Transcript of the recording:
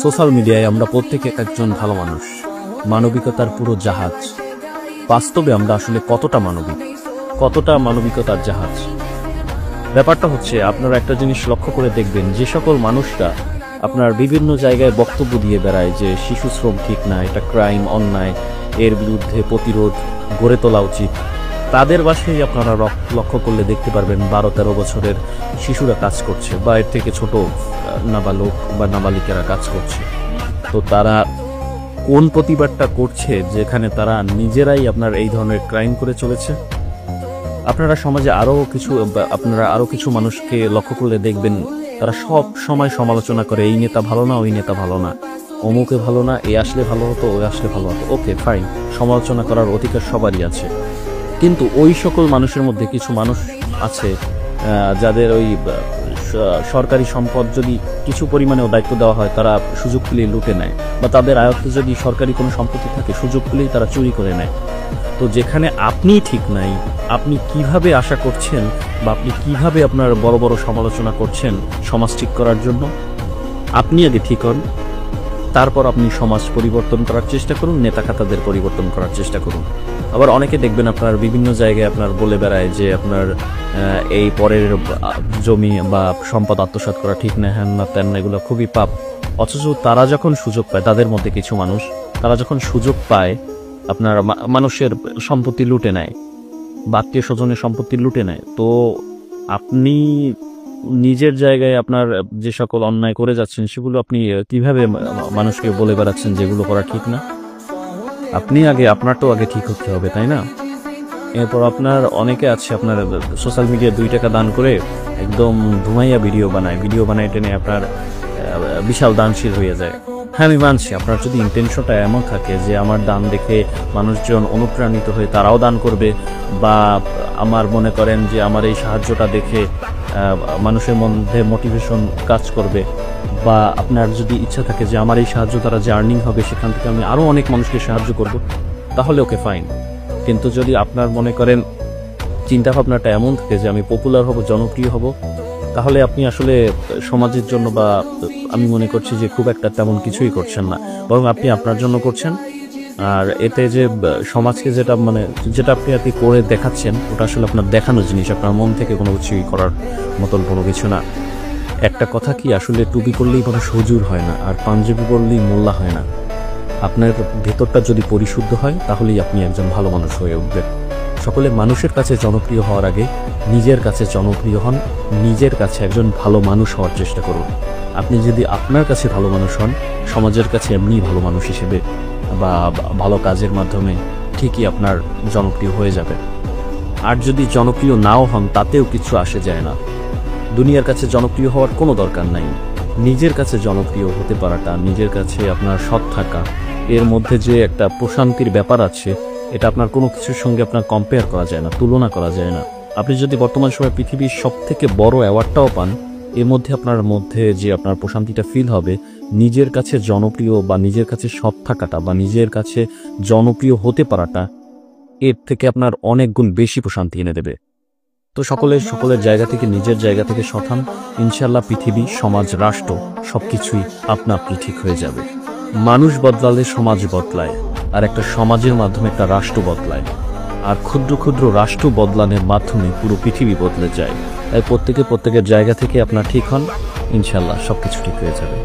Social মিডিয়ায় আমরা প্রত্যেকে একজন ভালো মানুষ, মানবিকতার পুরো জাহাজ। বাস্তবে আমরা আসলে কতটা মানবিক, কতটা মানবিকতার জাহাজ? ব্যাপারটা হচ্ছে, আপনারা একটা জিনিস লক্ষ্য করে দেখবেন, যে সকল মানুষরা আপনার বিভিন্ন জায়গায় বক্তব্য দিয়ে বেড়ায় যে শিশু শ্রম ঠিক না, এটা ক্রাইম, অন্যায়, এর বিরুদ্ধে প্রতিরোধ গড়ে তোলা উচিত, তাদের বাসায় আপনারা লক্ষ্য করলে দেখতে পারবেন 12-13 বছরের শিশুরা কাজ করছে, বা এর থেকে ছোট নাবালক বা নাবালিকারা কাজ করছে। তো তারা কোন প্রতিবাদটা করছে যেখানে তারা নিজেরাই আপনার এই ধরনের ক্রাইম করে চলেছে? আপনারা সমাজে আরো কিছু মানুষকে লক্ষ্য করলে দেখবেন, তারা সব সময় সমালোচনা করে, এই নেতা ভালো না, ওই নেতা ভালো না, অমুকে ভালো না, এ আসলে ভালো হতো, ওই আসলে ভালো হতো। ওকে ফাইন, সমালোচনা করার অধিকার সবারই আছে, কিন্তু ওই সকল মানুষের মধ্যে কিছু মানুষ আছে যাদের ওই সরকারি সম্পদ যদি কিছু পরিমাণেও দায়িত্ব দেওয়া হয়, তারা সুযোগ পেলেই লুটে নেয়, বা তাদের আয়ত্তে যদি সরকারি কোনো সম্পত্তি থাকে, সুযোগ পেলেই তারা চুরি করে নেয়। তো যেখানে আপনি ঠিক নাই, আপনি কিভাবে আশা করছেন, বা আপনি কিভাবে আপনার বড় বড় সমালোচনা করছেন সমাজ ঠিক করার জন্য? আপনি আগে ঠিক হন, তারপর আপনি সমাজ পরিবর্তন করার চেষ্টা করুন, নেতাখাতাদের পরিবর্তন করার চেষ্টা করুন। আবার অনেকে দেখবেন আপনার বিভিন্ন জায়গায় আপনার বলে বেড়ায় যে আপনার এই পরের জমি বা সম্পদ আত্মসাৎ করা ঠিক না, হ্যান না তেন না, এগুলো খুবই পাপ। অথচ তারা যখন সুযোগ পায়, তাদের মধ্যে কিছু মানুষ, তারা যখন সুযোগ পায় আপনার মানুষের সম্পত্তি লুটে নেয়, বা আত্মীয় স্বজনের সম্পত্তি লুটে নেয়। তো আপনি নিজের জায়গায় আপনার যে সকল অন্যায় করে যাচ্ছেন, সেগুলো আপনি কিভাবে মানুষকে বলে বেড়াচ্ছেন যেগুলো করা ঠিক না? আপনি আগে, আপনারটাও আগে ঠিক হতে হবে, তাই না? এরপর আপনার অনেকে আছে আপনার সোশ্যাল মিডিয়ায় 2 টাকা দান করে একদম ধুমাইয়া ভিডিও বানায় টেনে আপনার বিশাল দানশীল হয়ে যায়। হ্যাঁ, আমি মানছি, আপনার যদি ইন্টেনশনটা এমন থাকে যে আমার দান দেখে মানুষজন অনুপ্রাণিত হয়ে তারাও দান করবে, বা আমার মনে করেন যে আমার এই সাহায্যটা দেখে মানুষের মধ্যে মোটিভেশন কাজ করবে, বা আপনার যদি ইচ্ছা থাকে যে আমার এই সাহায্য দ্বারা যে আর্নিং হবে সেখান থেকে আমি আরও অনেক মানুষকে সাহায্য করব, তাহলে ওকে ফাইন। কিন্তু যদি আপনার মনে করেন চিন্তাভাবনাটা এমন থাকে যে আমি পপুলার হব, জনপ্রিয় হব, তাহলে আপনি আসলে সমাজের জন্য, বা আমি মনে করছি যে খুব একটা তেমন কিছুই করছেন না, বরং আপনি আপনার জন্য করছেন। আর এতে যে সমাজকে যেটা আপনি আর কি করে দেখাচ্ছেন, ওটা আসলে আপনার দেখানো জিনিস, আপনার মন থেকে কোনো কিছুই করার মতন কোনো কিছু না। একটা কথা কি, আসলে টুপি পরলেই মানুষ হুজুর হয় না, আর পাঞ্জাবি পরলেই মোল্লা হয় না। আপনার ভেতরটা যদি পরিশুদ্ধ হয়, তাহলেই আপনি একজন ভালো মানুষ হয়ে উঠবেন। সকলে মানুষের কাছে জনপ্রিয় হওয়ার আগে নিজের কাছে জনপ্রিয় হন, নিজের কাছে একজন ভালো মানুষ হওয়ার চেষ্টা করুন। আপনি যদি আপনার কাছে ভালো মানুষ হন, সমাজের কাছে এমনি ভালো মানুষ হিসেবে বা ভালো কাজের মাধ্যমে ঠিকই আপনার জনপ্রিয় হয়ে যাবে। আর যদি জনপ্রিয় নাও হন, তাতেও কিছু আসে যায় না। দুনিয়ার কাছে জনপ্রিয় হওয়ার কোনো দরকার নাই। নিজের কাছে জনপ্রিয় হতে পারাটা, নিজের কাছে আপনার সৎ থাকা, এর মধ্যে যে একটা প্রশান্তির ব্যাপার আছে, এটা আপনার কোনো কিছুর সঙ্গে আপনার কম্পেয়ার করা যায় না, তুলনা করা যায় না। আপনি যদি বর্তমান সময়ে পৃথিবীর সবথেকে বড় অ্যাওয়ার্ডটাও পান, এর মধ্যে আপনার মধ্যে যে আপনার প্রশান্তিটা ফিল হবে, নিজের কাছে জনপ্রিয় বা নিজের কাছে সৎ থাকাটা বা নিজের কাছে জনপ্রিয় হতে পারাটা, এর থেকে আপনার অনেক গুণ বেশি প্রশান্তি এনে দেবে। তো সকলের জায়গা থেকে, নিজের জায়গা থেকে সঠান, ইনশাল্লাহ পৃথিবী, সমাজ, রাষ্ট্র সবকিছুই আপনা আপনি ঠিক হয়ে যাবে। মানুষ বদলালে সমাজ বদলায়, আর একটা সমাজের মাধ্যমে একটা রাষ্ট্র বদলায়, আর ক্ষুদ্র ক্ষুদ্র রাষ্ট্র বদলানোর মাধ্যমে পুরো পৃথিবী বদলে যায়। তাই প্রত্যেকের জায়গা থেকে আপনার ঠিক হন, ইনশাল্লাহ সবকিছু ঠিক হয়ে যাবে।